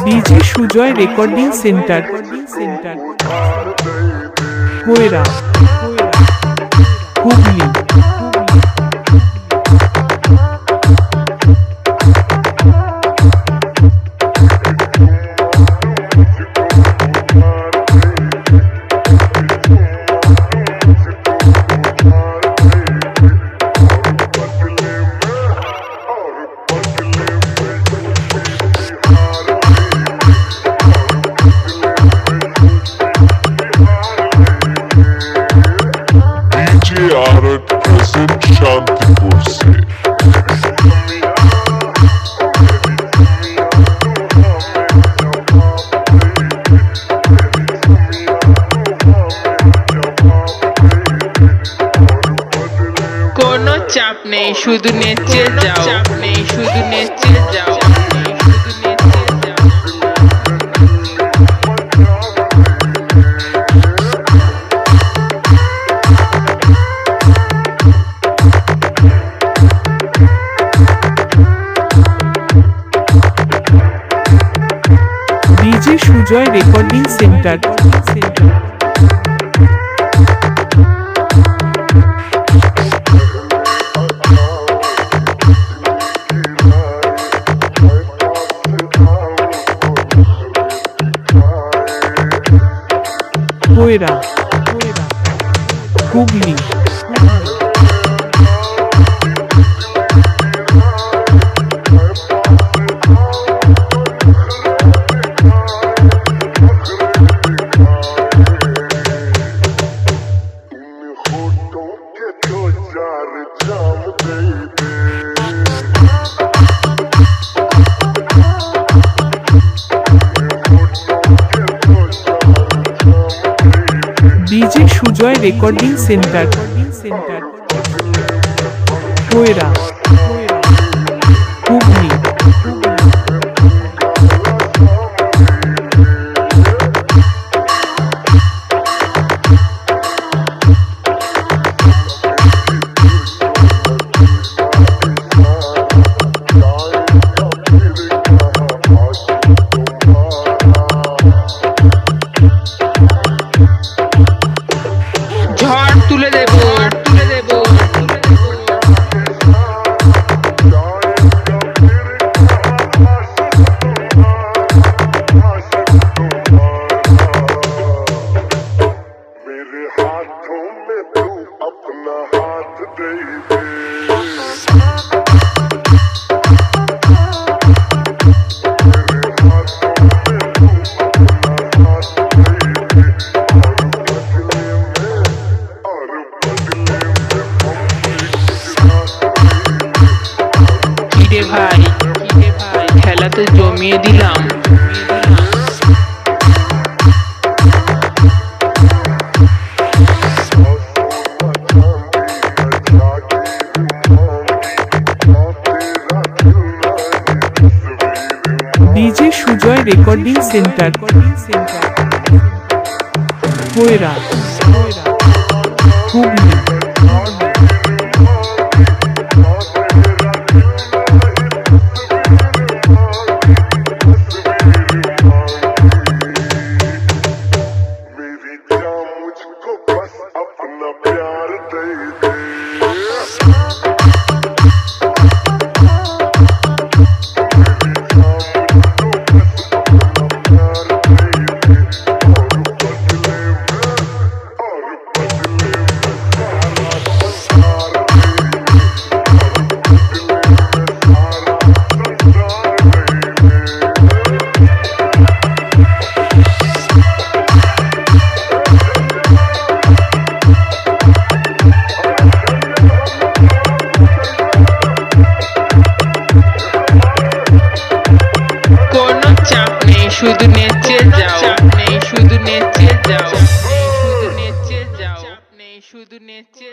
DJ Sujoy recording centre, Koyra, Hooghly. Shantipur से কোনো চাপ নেই, শুধু নেচে যাও, চাপ নেই, শুধু নেচে যাও। DJ Sujoy recording centre, Koyra, Hooghly. DJ Sujoy recording centre, Koyra, Hooghly. ঝড় তুলে দেবো, তুলে দেবো। मेरे हाथों में तू अपना हाथ दे दे। কিরে ভাই, খেলা তো জমিয়ে দিলাম। DJ Sujoy recording centre, Koyra, Hooghly. मेरी जान मुझको बस अपना प्यार दे दे। শুধু নেচে যাও, চাপ নেই, শুধু নেচে যাও, শুধু নেচে যাও, চাপ নেই, শুধু নেচে